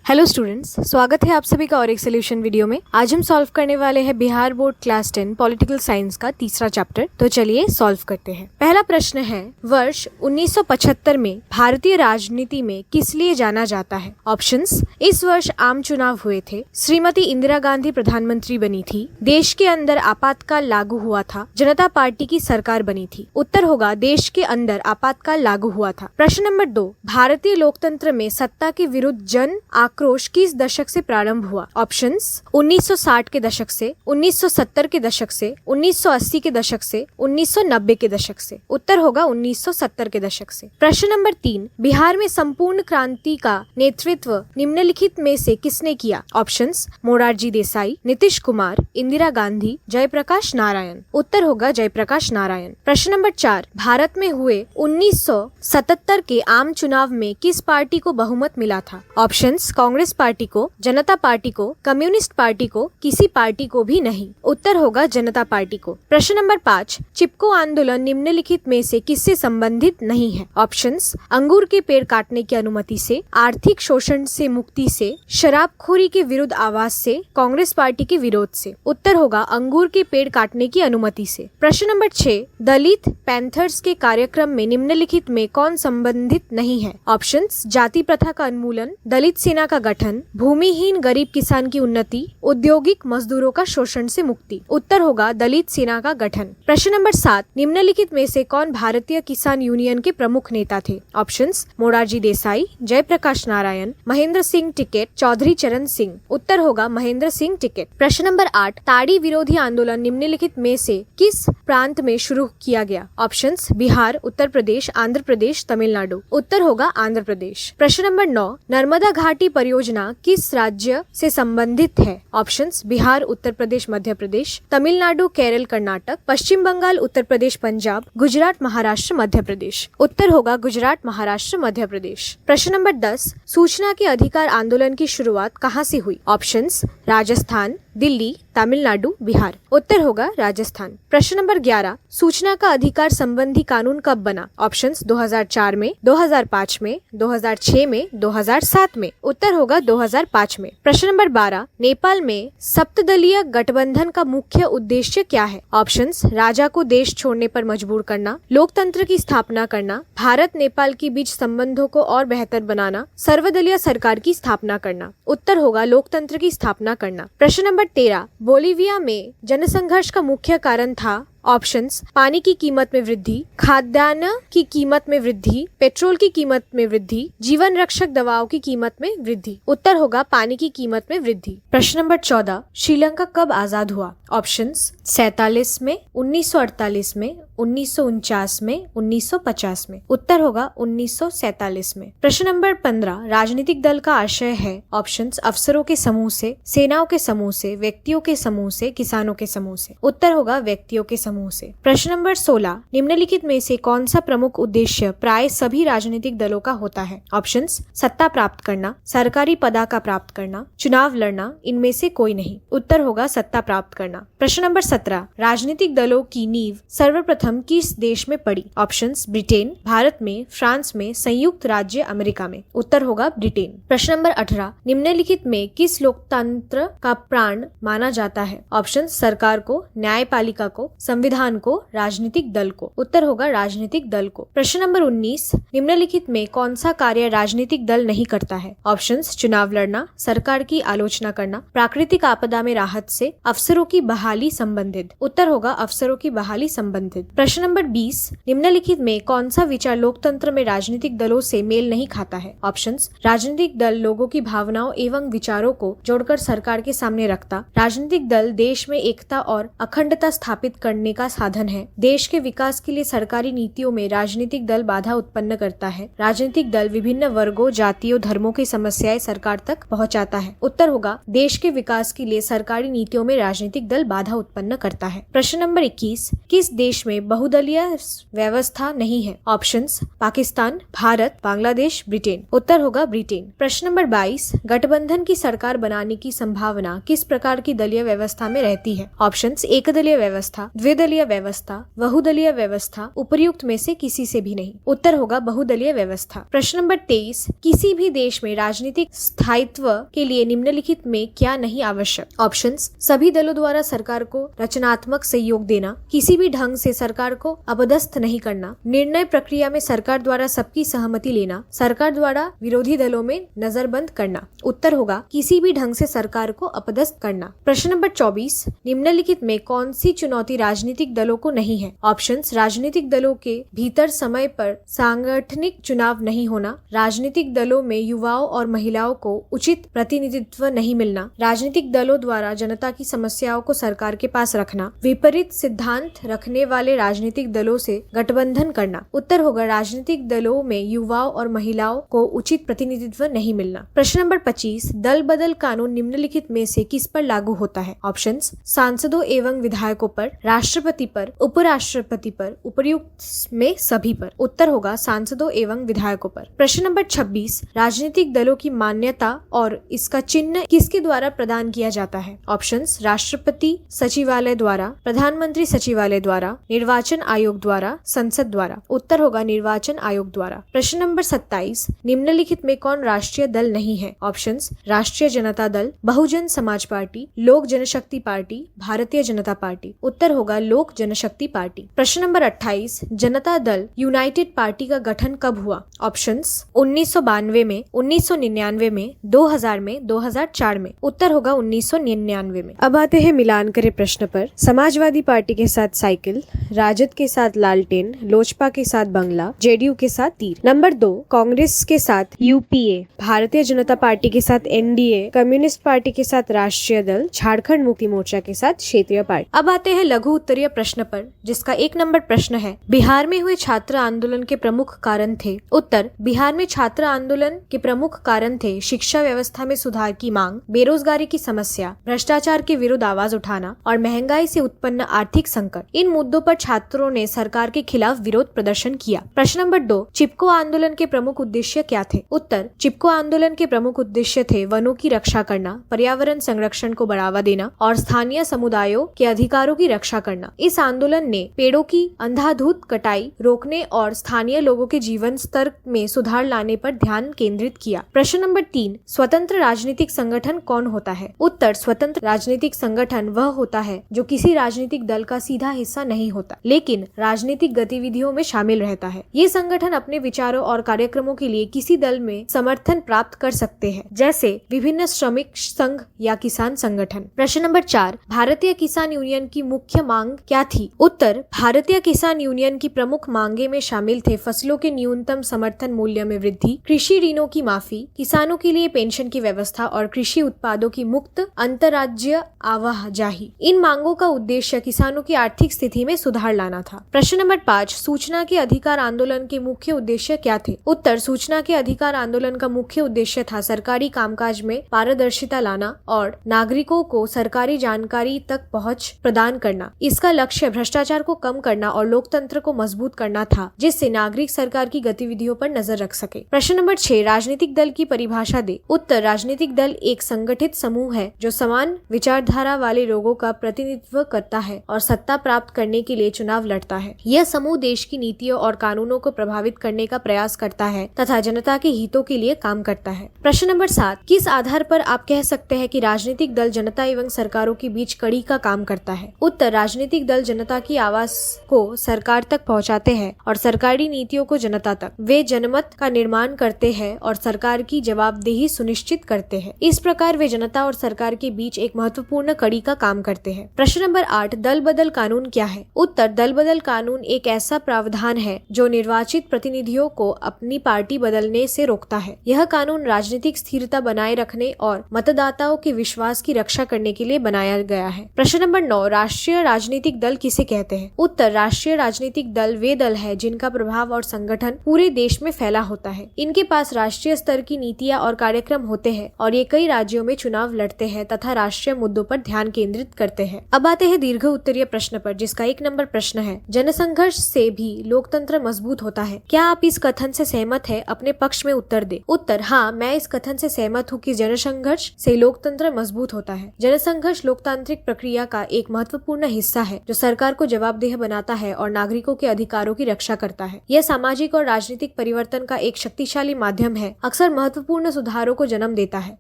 Hello students, स्वागत है आप सभी का और एक सोल्यूशन वीडियो में। आज हम सॉल्व करने वाले हैं Bihar board class 10 political science का तीसरा चैप्टर। तो चलिए सॉल्व करते हैं। पहला प्रश्न है, वर्ष 1975 में भारतीय राजनीति में किस लिए जाना जाता है? ऑप्शंस, इस वर्ष आम चुनाव हुए थे, श्रीमती इंदिरा गांधी प्रधानमंत्री बनी थी, देश के अंदर आपातकाल लागू हुआ था, जनता पार्टी की सरकार बनी थी। उत्तर होगा देश के अंदर आपातकाल लागू हुआ था। प्रश्न नंबर 2, भारतीय लोकतंत्र में सत्ता के विरुद्ध जन आक्रोश किस दशक से प्रारंभ हुआ? ऑप्शंस, 1960 के दशक से, 1970 के दशक से, 1980 के दशक से, 1990 के दशक से। उत्तर होगा 1970 के दशक से। प्रश्न नंबर 3, बिहार में संपूर्ण क्रांति का नेतृत्व निम्नलिखित में से किसने किया? ऑप्शंस, मोरारजी देसाई, नीतीश कुमार, इंदिरा गांधी, जयप्रकाश नारायण। उत्तर होगा जयप्रकाश नारायण। प्रश्न नंबर 4, भारत में हुए 1977 के आम चुनाव में किस पार्टी को बहुमत मिला था? ऑप्शंस, कांग्रेस पार्टी को, जनता पार्टी को, कम्युनिस्ट पार्टी को, किसी पार्टी को भी नहीं। उत्तर होगा जनता पार्टी को। प्रश्न नंबर 5, चिपको आंदोलन निम्नलिखित में से किससे संबंधित नहीं है? ऑप्शंस, अंगूर के पेड़ काटने की अनुमति से, आर्थिक शोषण से मुक्ति से, शराबखोरी के विरुद्ध आवाज से, कांग्रेस पार्टी के विरोध से। उत्तर होगा अंगूर के पेड़ काटने की अनुमति से। प्रश्न नंबर 6, दलित पैंथर्स के कार्यक्रम में निम्नलिखित में कौन संबंधित नहीं है? ऑप्शंस, जाति प्रथा का उन्मूलन, दलित सेना का गठन, भूमिहीन गरीब किसान की उन्नति, औद्योगिक मजदूरों का शोषण से मुक्ति। उत्तर होगा दलित सेना का गठन। प्रश्न नंबर 7, निम्नलिखित में से कौन भारतीय किसान यूनियन के प्रमुख नेता थे? ऑप्शंस, मोरारजी देसाई, जयप्रकाश नारायण, महेंद्र सिंह टिकैत, चौधरी चरण सिंह। उत्तर होगा महेंद्र सिंह टिकैत। प्रश्न नंबर 8, ताड़ी विरोधी आंदोलन निम्नलिखित में से किस प्रांत में शुरू किया गया? ऑप्शंस, बिहार, उत्तर प्रदेश, आंध्र प्रदेश, तमिलनाडु। उत्तर होगा आंध्र प्रदेश। प्रश्न नंबर 9, नर्मदा घाटी परियोजना किस राज्य से संबंधित है? ऑप्शंस, बिहार, उत्तर प्रदेश, मध्य प्रदेश, तमिलनाडु, केरल, कर्नाटक, पश्चिम बंगाल, उत्तर प्रदेश, पंजाब, गुजरात, महाराष्ट्र, मध्य प्रदेश। उत्तर होगा गुजरात, महाराष्ट्र, मध्य प्रदेश। प्रश्न नंबर 10, सूचना के अधिकार आंदोलन की शुरुआत कहाँ से हुई? ऑप्शंस, राजस्थान, दिल्ली, तमिलनाडु, बिहार। उत्तर होगा राजस्थान। प्रश्न नंबर 11, सूचना का अधिकार संबंधी कानून कब बना? ऑप्शंस, 2004 में, 2005 में, 2006 में, 2007 में। उत्तर होगा 2005 में। प्रश्न नंबर 12, नेपाल में सप्तदलीय गठबंधन का मुख्य उद्देश्य क्या है? ऑप्शंस, राजा को देश छोड़ने पर मजबूर करना, लोकतंत्र की स्थापना करना, भारत नेपाल के बीच संबंधों को और बेहतर बनाना, सर्वदलीय सरकार की स्थापना करना। उत्तर होगा लोकतंत्र की स्थापना करना। प्रश्न नंबर 13, बोलीविया में जनसंघर्ष का मुख्य कारण था? ऑप्शंस, पानी की कीमत में वृद्धि, खाद्यान्न की कीमत में वृद्धि, पेट्रोल की कीमत में वृद्धि, जीवन रक्षक दवाओं की कीमत में वृद्धि। उत्तर होगा पानी की कीमत में वृद्धि। प्रश्न नंबर 14, श्रीलंका कब आजाद हुआ? ऑप्शंस, 47 में, 1948 में, 1949 में, 1950 में। उत्तर होगा 1947 में। प्रश्न नंबर 15, राजनीतिक दल का आशय है? ऑप्शंस, अफसरों के समूह से, सेनाओं के समूह से, व्यक्तियों के समूह से, किसानों के समूह से। उत्तर होगा व्यक्तियों के समूह से। प्रश्न नंबर 16, निम्नलिखित में से कौन सा प्रमुख उद्देश्य प्राय सभी राजनीतिक दलों का होता है? ऑप्शंस, सत्ता प्राप्त करना, सरकारी पदक प्राप्त करना, चुनाव लड़ना, इनमें से कोई नहीं। उत्तर होगा सत्ता प्राप्त करना। प्रश्न नंबर 17, राजनीतिक दलों की नींव सर्वप्रथम किस देश में पड़ी? ऑप्शंस, ब्रिटेन, भारत में, फ्रांस में, संयुक्त राज्य अमेरिका में। उत्तर होगा ब्रिटेन। प्रश्न नंबर 18, निम्नलिखित में किस लोकतंत्र का प्राण माना जाता है? ऑप्शंस, सरकार को, न्यायपालिका को, संविधान को, राजनीतिक दल को। उत्तर होगा राजनीतिक दल को। प्रश्न नंबर 19, निम्नलिखित में कौन सा कार्य राजनीतिक दल नहीं करता है? ऑप्शंस, चुनाव लड़ना, सरकार की आलोचना करना, प्राकृतिक आपदा में राहत से, अफसरों की बहाली संबंधित। उत्तर होगा अफसरों की बहाली संबंधित। प्रश्न नंबर 20, निम्नलिखित में कौन सा विचार लोकतंत्र में राजनीतिक दलों से मेल नहीं खाता है? ऑप्शंस, राजनीतिक दल लोगों की भावनाओं एवं विचारों को जोड़कर सरकार के सामने रखता, राजनीतिक दल देश में एकता और अखंडता स्थापित करने का साधन है, देश के विकास के लिए सरकारी नीतियों में राजनीतिक दल बाधा उत्पन्न करता है, राजनीतिक दल विभिन्न वर्गों, जातियों, धर्मों की समस्याएं सरकार तक पहुंचाता है। उत्तर होगा देश के विकास के लिए सरकारी नीतियों में राजनीतिक दल बाधा उत्पन्न करता है। प्रश्न नंबर 21, किस देश में बहुदलीय व्यवस्था नहीं है? Options, Pakistan, Bharat, Bangladesh, Britain. उत्तर होगा ब्रिटेन। प्रश्न नंबर 22, गठबंधन की सरकार बनाने की संभावना किस प्रकार की दलीय व्यवस्था में रहती है? ऑप्शंस, एकदलीय व्यवस्था, द्विदलीय त्रिदलीय व्यवस्था, बहुदलीय व्यवस्था, उपर्युक्त में से किसी से भी नहीं। उत्तर होगा बहुदलीय व्यवस्था। प्रश्न नंबर 23, किसी भी देश में राजनीतिक स्थायित्व के लिए निम्नलिखित में क्या नहीं आवश्यक? ऑप्शंस, सभी दलों द्वारा सरकार को रचनात्मक सहयोग देना, किसी भी ढंग से सरकार को अपदस्थ नहीं करना, निर्णय प्रक्रिया में सरकार द्वारा सबकी सहमति लेना, सरकार द्वारा विरोधी दलों में नजरबंद करना। उत्तर होगा किसी भी ढंग से सरकार को अपदस्थ करना। प्रश्न नंबर 24, निम्नलिखित में कौन सी चुनौती राजनीतिक दलों को नहीं है? ऑप्शंस, राजनीतिक दलों के भीतर समय पर सांगठनिक चुनाव नहीं होना, राजनीतिक दलों में युवाओं और महिलाओं को उचित प्रतिनिधित्व नहीं मिलना, राजनीतिक दलों द्वारा जनता की समस्याओं को सरकार के पास रखना, विपरीत सिद्धांत रखने वाले राजनीतिक दलों से गठबंधन करना। उत्तर होगा राजनीतिक दलों में युवाओं और महिलाओं को उचित प्रतिनिधित्व नहीं मिलना। प्रश्न नंबर 25, दल बदल कानून निम्नलिखित में से किस पर लागू होता है? ऑप्शंस, सांसदों एवं विधायकों पर, राष्ट्रपति पर, उपराष्ट्रपति पर, उपर्युक्त में सभी पर। उत्तर होगा सांसदों एवं विधायकों पर। प्रश्न नंबर 26, राजनीतिक दलों की मान्यता और इसका चिन्ह किसके द्वारा प्रदान किया जाता है? ऑप्शंस, राष्ट्रपति सचिवालय द्वारा, प्रधानमंत्री सचिवालय द्वारा, निर्वाचन आयोग द्वारा, संसद द्वारा। उत्तर होगा निर्वाचन आयोग द्वारा। प्रश्न नंबर 27, निम्नलिखित में कौन राष्ट्रीय दल नहीं है? ऑप्शंस, राष्ट्रीय जनता दल, बहुजन समाज पार्टी, लोक जनशक्ति पार्टी, भारतीय जनता पार्टी। उत्तर होगा लोक जनशक्ति पार्टी। प्रश्न number 28, Janata Dal United party का गठन कब हुआ? ऑप्शंस, 1992 में, 1999 में, 2000 में, 2004 में। उत्तर होगा 1999 में। अब आते हैं मिलान करे प्रश्न पर। समाजवादी पार्टी के साथ साइकिल, राजद के साथ लालटेन, लोजपा के साथ बंगला, जेडीयू के साथ तीर। नंबर 2, कांग्रेस के साथ यूपीए, भारतीय जनता पार्टी के साथ एनडीए, कम्युनिस्ट पार्टी के साथ राष्ट्रीय दल, झारखंड मुक्ति मोर्चा के साथ क्षेत्रीय पार्टी। अब आते हैं लघु उत्तरीय प्रश्न पर, जिसका 1 नंबर प्रश्न है, बिहार में हुए छात्र आंदोलन के प्रमुख कारण थे? उत्तर, बिहार में छात्र आंदोलन के प्रमुख कारण थे शिक्षा व्यवस्था में सुधार की मांग, बेरोजगारी की समस्या, भ्रष्टाचार के विरुद्ध आवाज उठाना और महंगाई से उत्पन्न आर्थिक संकट। इन मुद्दों पर छात्रों ने सरकार के खिलाफ विरोध प्रदर्शन किया। प्रश्न नंबर 2, चिपको आंदोलन के प्रमुख उद्देश्य क्या थे? उत्तर, चिपको आंदोलन के प्रमुख उद्देश्य थे वनों की रक्षा करना, पर्यावरण संरक्षण को बढ़ावा देना और स्थानीय समुदायों के अधिकारों की रक्षा करना। इस आंदोलन ने पेड़ों की अंधाधुंध कटाई रोकने और स्थानीय लोगों के जीवन स्तर में सुधार लाने पर ध्यान केंद्रित किया। प्रश्न नंबर 3, स्वतंत्र राजनीतिक संगठन कौन होता है? उत्तर, स्वतंत्र राजनीतिक संगठन वह होता है जो किसी राजनीतिक दल का सीधा हिस्सा नहीं होता, लेकिन राजनीतिक गतिविधियों में शामिल रहता है। ये संगठन अपने विचारों और कार्यक्रमों के लिए किसी दल में समर्थन प्राप्त कर सकते हैं, जैसे विभिन्न श्रमिक संघ या किसान संगठन। प्रश्न नंबर 4, भारतीय किसान यूनियन की मुख्य मांग क्या थी? उत्तर, भारतीय किसान यूनियन की प्रमुख मांगे में शामिल थे फसलों के न्यूनतम समर्थन मूल्य में वृद्धि, कृषि ऋणों की माफी, किसानों के लिए पेंशन की व्यवस्था और कृषि उत्पादों की मुक्त अंतर्राज्यीय आवाजाही। इन मांगों का उद्देश्य किसानों की आर्थिक स्थिति में सुधार लाना था। प्रश्न नंबर 5, सूचना के अधिकार आंदोलन के मुख्य उद्देश्य क्या थे? उत्तर, सूचना के अधिकार आंदोलन का मुख्य उद्देश्य था सरकारी कामकाज में पारदर्शिता लाना और नागरिकों को सरकारी जानकारी तक पहुंच प्रदान करना। इसका लक्ष्य भ्रष्टाचार को कम करना और लोकतंत्र को मजबूत करना था, जिससे नागरिक सरकार की गतिविधियों पर नजर रख सके। प्रश्न नंबर 6, राजनीतिक दल की परिभाषा दे। उत्तर, राजनीतिक दल एक संगठित समूह है जो समान विचारधारा वाले लोगों का प्रतिनिधित्व करता है और सत्ता प्राप्त करने के लिए चुनाव लड़ता है। यह समूह देश की नीतियों और कानूनों को प्रभावित करने का प्रयास करता है तथा जनता के हितों के लिए काम करता है। प्रश्न नंबर 7, किस आधार पर आप कह सकते हैं कि राजनीतिक दल जनता एवं सरकारों के बीच कड़ी का काम करता है? उत्तर, राजनीतिक दल जनता की आवाज को सरकार तक पहुंचाते हैं और सरकारी नीतियों को जनता तक। वे जनमत का निर्माण करते हैं और सरकार की जवाबदेही सुनिश्चित करते हैं। इस प्रकार वे जनता और सरकार के बीच एक महत्वपूर्ण कड़ी का काम करते हैं। प्रश्न नंबर 8, दल बदल कानून क्या है? उत्तर, दल बदल कानून एक ऐसा प्रावधान है जो निर्वाचित प्रतिनिधियों को अपनी पार्टी बदलने से रोकता है। यह कानून राजनीतिक स्थिरता बनाए रखने और मतदाताओं के विश्वास की रक्षा करने के लिए बनाया गया है। प्रश्न नंबर 9, राष्ट्रीय राजनीतिक दल किसे कहते हैं? उत्तर, राष्ट्रीय राजनीतिक दल वे दल है जिनका प्रभाव और संगठन पूरे देश में फैला होता है। इनके पास राष्ट्रीय स्तर की नीतियां और कार्यक्रम होते हैं और ये कई राज्यों में चुनाव लड़ते हैं तथा राष्ट्रीय मुद्दों पर ध्यान केंद्रित करते हैं। अब आते हैं दीर्घ उत्तरीय प्रश्न पर, जिसका 1 नंबर प्रश्न है, जनसंघर्ष से भी लोकतंत्र मजबूत होता है। क्या आप इस कथन से सहमत है? अपने पक्ष में उत्तर दे। उत्तर, हाँ, मैं इस कथन से सहमत हूँ कि जनसंघर्ष से लोकतंत्र मजबूत होता है। जनसंघर्ष लोकतांत्रिक प्रक्रिया का एक महत्वपूर्ण हिस्सा है जो सरकार को जवाबदेह बनाता है और नागरिकों के अधिकारों की रक्षा करता है। यह सामाजिक और राजनीतिक परिवर्तन का एक शक्तिशाली माध्यम है, अक्सर महत्वपूर्ण सुधारों को जन्म देता है।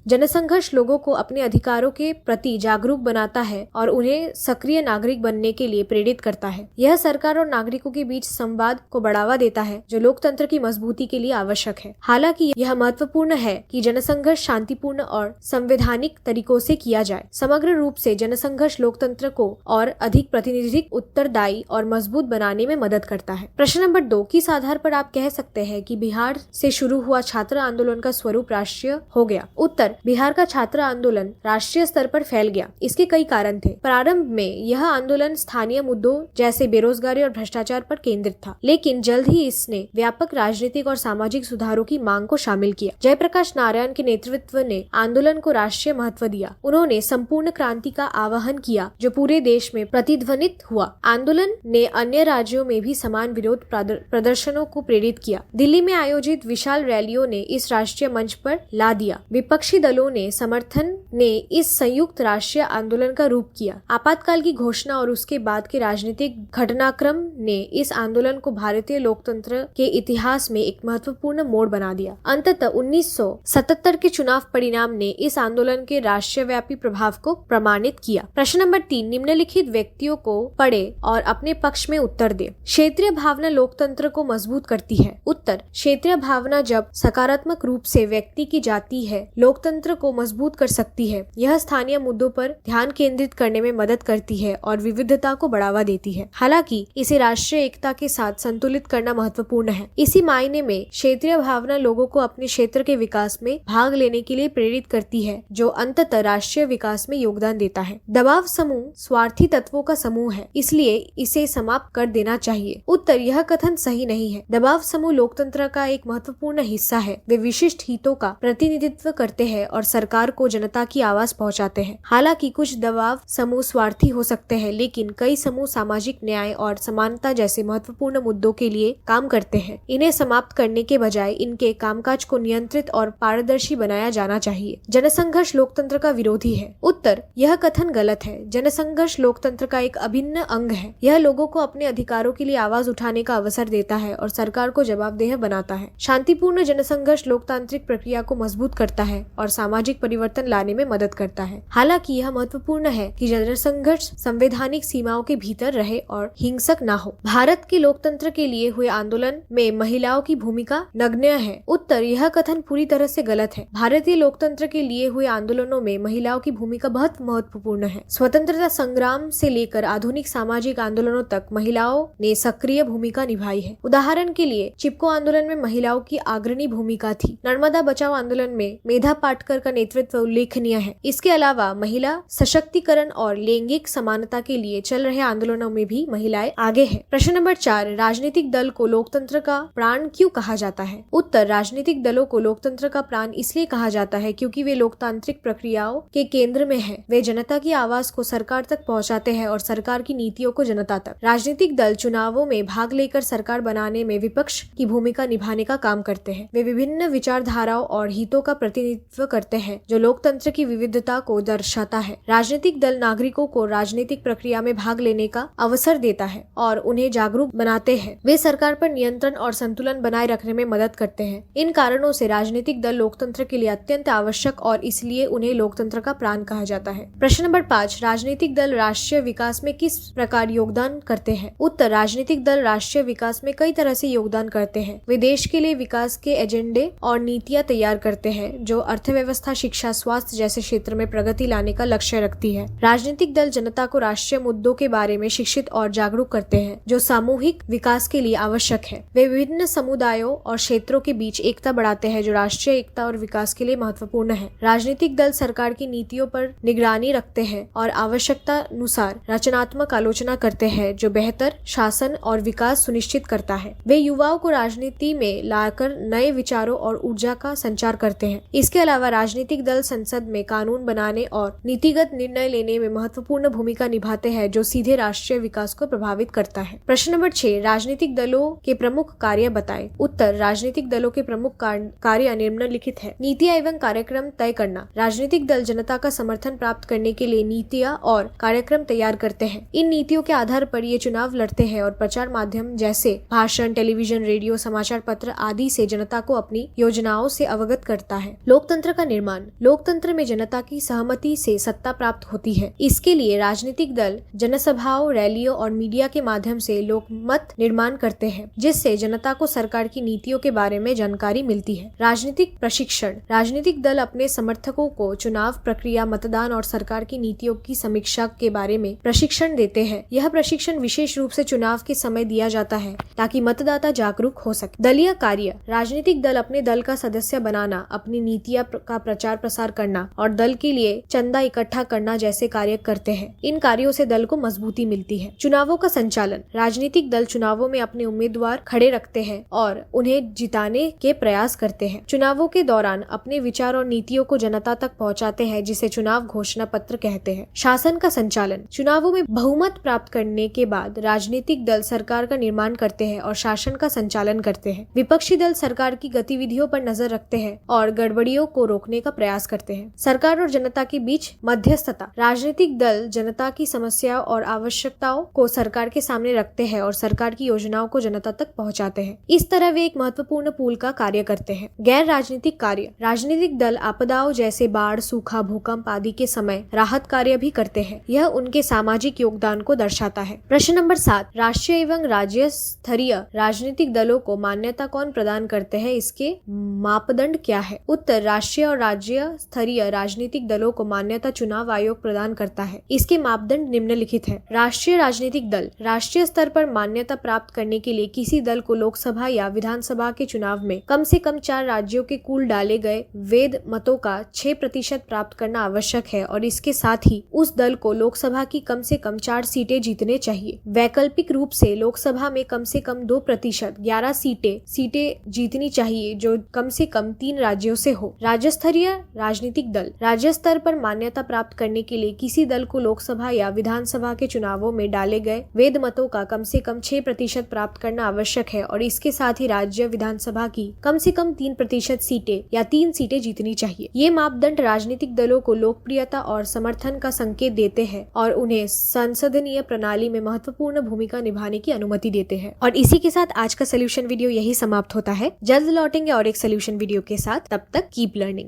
जनसंघर्ष लोगों को अपने अधिकारों के प्रति जागरूक बनाता है और उन्हें सक्रिय नागरिक बनने के लिए प्रेरित करता है। यह सरकार और नागरिकों के बीच संवाद को बढ़ावा देता है जो लोकतंत्र की मजबूती के लिए आवश्यक है। हालांकि यह महत्वपूर्ण है कि जनसंघर्ष शांतिपूर्ण और संवैधानिक तरीकों से किया जाए। समग्र रूप से जनसंघर्ष लोकतंत्र को और अधिक प्रातिनिधिक, उत्तरदायी और मजबूत बनाने में मदद करता है। प्रश्न नंबर 2, किस आधार पर आप कह सकते हैं कि बिहार से शुरू हुआ छात्र आंदोलन का स्वरूप राष्ट्रीय हो गया? उत्तर, बिहार का छात्र आंदोलन राष्ट्रीय स्तर पर फैल गया। इसके कई कारण थे। प्रारंभ में यह आंदोलन स्थानीय मुद्दों जैसे बेरोजगारी और भ्रष्टाचार पर केंद्रित था, लेकिन जल्द ही इसने व्यापक राजनीतिक और सामाजिक सुधारों की मांग को शामिल किया। जयप्रकाश नारायण के नेतृत्व ने आंदोलन को राष्ट्रीय महत्व दिया। उन्होंने संपूर्ण क्रांति का आह्वान किया जो पूरे देश में प्रतिध्वनित हुआ। आंदोलन ने अन्य राज्यों में भी समान विरोध प्रदर्शनों को प्रेरित किया। दिल्ली में आयोजित विशाल रैलियों ने इस राष्ट्रीय मंच पर ला दिया। विपक्षी दलों ने समर्थन ने इस संयुक्त राष्ट्रीय आंदोलन का रूप किया। आपातकाल की घोषणा और उसके बाद के राजनीतिक घटनाक्रम ने इस आंदोलन को भारतीय लोकतंत्र के इतिहास में एक महत्वपूर्ण मोड़ बना दिया। अंततः 1977 के चुनाव परिणाम ने इस आंदोलन के राष्ट्रव्यापी प्रभाव को प्रमाणित किया। प्रश्न नंबर 3, निम्नलिखित व्यक्तियों को पढ़े और अपने पक्ष में उत्तर दे। क्षेत्रीय भावना लोकतंत्र को मजबूत करती है। उत्तर, क्षेत्रीय भावना जब सकारात्मक रूप से व्यक्ति की जाती है, लोकतंत्र को मजबूत कर सकती है। यह स्थानीय मुद्दों पर ध्यान केंद्रित करने में मदद करती है और विविधता को बढ़ावा देती है। हालांकि इसे राष्ट्रीय एकता के साथ संतुलित करना महत्वपूर्ण है। इसी मायने में क्षेत्रीय भावना लोगों को अपने क्षेत्र के विकास में भाग लेने के लिए प्रेरित करती है, जो अंततः राष्ट्रीय विकास में योगदान देता है। दबाव समूह स्वार्थी तत्वों का समूह है, इसलिए इसे समाप्त कर देना चाहिए। उत्तर, यह कथन सही नहीं है। दबाव समूह लोकतंत्र का एक महत्वपूर्ण हिस्सा है। वे विशिष्ट हितों का प्रतिनिधित्व करते हैं और सरकार को जनता की आवाज पहुंचाते हैं। हालांकि कुछ दबाव समूह स्वार्थी हो सकते हैं, लेकिन कई समूह सामाजिक न्याय और समानता जैसे महत्वपूर्ण मुद्दों के लिए काम करते हैं। इन्हें समाप्त करने के बजाय इनके कामकाज को नियंत्रित और पारदर्शी बनाया जाना चाहिए। जनसंघर्ष लोकतंत्र का विरोधी है। उत्तर, यह कथन गलत है। जनसंघर्ष लोकतंत्र का एक अभिन्न अंग है। यह लोगों को अपने अधिकारों के लिए आवाज उठाने का अवसर देता है और सरकार को जवाबदेह बनाता है। शांतिपूर्ण जनसंघर्ष लोकतांत्रिक प्रक्रिया को मजबूत करता है और सामाजिक परिवर्तन लाने में मदद करता है। हालांकि यह महत्वपूर्ण है कि जनसंघर्ष संवैधानिक सीमाओं के भीतर रहे और हिंसक न हो। भारत के लोकतंत्र के लिए हुए आंदोलन में महिलाओं की भूमिका नगण्य है। उत्तर, यह कथन पूरी तरह से गलत है। भारतीय लोकतंत्र के लिए हुए आंदोलनों में महिलाओं की भूमिका बहुत महत्वपूर्ण है। स्वतंत्रता संग्राम से लेकर आधुनिक सामाजिक आंदोलनों तक महिलाओं ने सक्रिय भूमिका निभाई है। उदाहरण के लिए चिपको आंदोलन में महिलाओं की अग्रणी भूमिका थी। नर्मदा बचाओ आंदोलन में मेधा पाटकर का नेतृत्व उल्लेखनीय है। इसके अलावा महिला सशक्तिकरण और लैंगिक समानता के लिए चल रहे आंदोलनों में भी महिलाएं आगे हैं। प्रश्न नंबर 4, राजनीतिक दल को लोकतंत्र का प्राण क्यों कहा जाता है? उत्तर, राजनीतिक दलों को लोकतंत्र का प्राण इसलिए कहा जाता है क्योंकि वे लोकतांत्रिक प्रक्रियाओं के केंद्र में हैं। वे जनता की आवाज को सरकार तक पहुंचाते हैं और सरकार की नीतियों को जनता तक। राजनीतिक दल चुनावों में भाग लेकर सरकार बनाने में विपक्ष की भूमिका निभाने का काम करते हैं। वे विभिन्न विचारधाराओं और हितों का प्रतिनिधित्व करते हैं जो लोकतंत्र की विविधता को दर्शाता है। राजनीतिक दल नागरिकों को राजनीतिक प्रक्रिया में भाग लेने का अवसर देता है और उन्हें जागरूक बनाते हैं। वे सरकार पर नियंत्रण और संतुलन बनाए रखने में मदद करते हैं। इन कारणों से राजनीतिक दल लोकतंत्र के लिए अत्यंत आवश्यक और इसलिए उन्हें लोकतंत्र का प्राण कहा जाता है। प्रश्न नंबर 5, राजनीतिक दल राष्ट्रीय विकास में किस प्रकार योगदान करते हैं? उत्तर, राजनीतिक दल राष्ट्रीय विकास में कई तरह से योगदान करते हैं। वे देश के लिए विकास के एजेंडे और नीतियां तैयार करते हैं जो अर्थव्यवस्था, शिक्षा, स्वास्थ्य जैसे क्षेत्र में प्रगति लाने का लक्ष्य रखती है। राजनीतिक दल जनता को राष्ट्रीय मुद्दों के बारे में शिक्षित और जागरूक करते हैं जो सामूहिक विकास के लिए आवश्यक है। वे विभिन्न समुदायों और क्षेत्रों के बीच एकता बढ़ाते हैं जो राष्ट्रीय एकता और विकास के लिए महत्वपूर्ण है। राजनीतिक दल सरकार की नीतियों पर निगरानी रखते हैं और आवश्यकता अनुसार रचनात्मक आलोचना करते हैं जो बेहतर शासन और विकास सुनिश्चित करता है। वे युवाओं को राजनीति में लाकर नए विचारों और ऊर्जा का संचार करते हैं। इसके अलावा राजनीतिक दल संसद में कानून बनाने और नीतिगत निर्णय लेने में महत्वपूर्ण भूमिका निभाते हैं जो सीधे राष्ट्रीय विकास को प्रभावित करता है। प्रश्न नंबर 6, राजनीतिक दलों के प्रमुख कार्य बताएं। उत्तर, राजनीतिक दलों के प्रमुख कार्य निम्नलिखित है। नीतियां एवं कार्यक्रम तय करना। राजनीतिक दल जनता का समर्थन प्राप्त करने के लिए नीतियां और कार्यक्रम तैयार करते करते हैं। इन नीतियों के आधार पर ये चुनाव लड़ते हैं और प्रचार माध्यम जैसे भाषण, टेलीविजन, रेडियो, समाचार पत्र आदि से जनता को अपनी योजनाओं से अवगत करता है। लोकतंत्र का निर्माण। लोकतंत्र में जनता की सहमति से सत्ता प्राप्त होती है। इसके लिए राजनीतिक दल जनसभाओं, रैलियों और मीडिया के माध्यम से लोकमत निर्माण करते हैं, जिससे जनता को सरकार की नीतियों के बारे में जानकारी मिलती है। राजनीतिक प्रशिक्षण। राजनीतिक दल अपने समर्थकों को चुनाव प्रक्रिया, मतदान और सरकार की नीतियों की समीक्षा के बारे में प्रशिक्षण देते हैं। यह प्रशिक्षण विशेष रूप से चुनाव के समय दिया जाता है ताकि मतदाता जागरूक हो सके। दलीय कार्य। राजनीतिक दल अपने दल का सदस्य बनाना, अपनी नीतियां का प्रचार प्रसार करना और दल के लिए चंदा इकट्ठा करना जैसे कार्य करते हैं। इन कार्यों से दल को मजबूती मिलती है। चुनावों का संचालन। राजनीतिक दल चुनावों में अपने उम्मीदवार खड़े रखते हैं और उन्हें जिताने के प्रयास करते हैं। चुनावों के दौरान अपने विचार और नीतियों को जनता तक पहुंचाते हैं, जिसे चुनाव घोषणा पत्र कहते हैं। शासन का संचालन। चुनावों में बहुमत प्राप्त करने के बाद राजनीतिक दल सरकार का निर्माण करते हैं और शासन का संचालन करते हैं। विपक्षी दल सरकार की गतिविधियों पर नजर रखते हैं और गड़बड़ियों को रोकने का प्रयास करते हैं। सरकार और जनता के बीच मध्यस्थता। राजनीतिक दल जनता की समस्याओं और आवश्यकताओं को सरकार के सामने रखते हैं और सरकार की योजनाओं को जनता तक पहुंचाते हैं। इस तरह वे एक महत्वपूर्ण पुल का कार्य करते हैं। गैर राजनीतिक कार्य। राजनीतिक दल आपदाओं जैसे बाढ़, सूखा, भूकंप आदि के समय राहत कार्य भी करते हैं। यह उनके सामाजिक योगदान को दर्शाता है। प्रश्न नंबर 7। राष्ट्रीय एवं राज्य स्तरीय राजनीतिक दलों को मान्यता कौन प्रदान करते हैं, इसके मापदंड क्या है? उत्तर, राष्ट्रीय और राज्य स्तरीय राजनीतिक दलों को मान्यता चुनाव आयोग प्रदान करता है। इसके मापदंड निम्नलिखित है। राष्ट्रीय राजनीतिक दल। राष्ट्रीय स्तर पर मान्यता प्राप्त करने के लिए किसी दल को लोकसभा या विधानसभा के चुनाव में कम से कम 4 राज्यों के कुल डाले गए वैध मतों का 6% प्राप्त करना आवश्यक है और इसके साथ ही उस दल को लोकसभा की कम से कम 4 सीटें जीतने चाहिए। वैकल्पिक रूप से लोकसभा में कम से कम 2% 11 सीटें जीतनी चाहिए, जो कम से कम 3 राज्यों से हो। राज्य स्तरीय राजनीतिक दल। राज्य स्तर पर मान्यता प्राप्त करने के लिए किसी दल को लोकसभा या विधानसभा के चुनावों में डाले गए वैध मतों का कम से कम 6% प्राप्त करना आवश्यक है और इसके साथ ही राज्य विधानसभा की कम से कम 3% सीटें या 3 सीटें जीतनी चाहिए। ये मापदंड राजनीतिक दलों को लोकप्रियता और समर्थन का संकेत देते हैं और उन्हें संसदीय प्रणाली में महत्वपूर्ण भूमिका निभाने की अनुमति देते हैं। और इसी के साथ आज का सोल्यूशन वीडियो यही समाप्त होता है। जल्द लौटेंगे और एक सोल्यूशन वीडियो के साथ। तब तक कीप लर्निंग।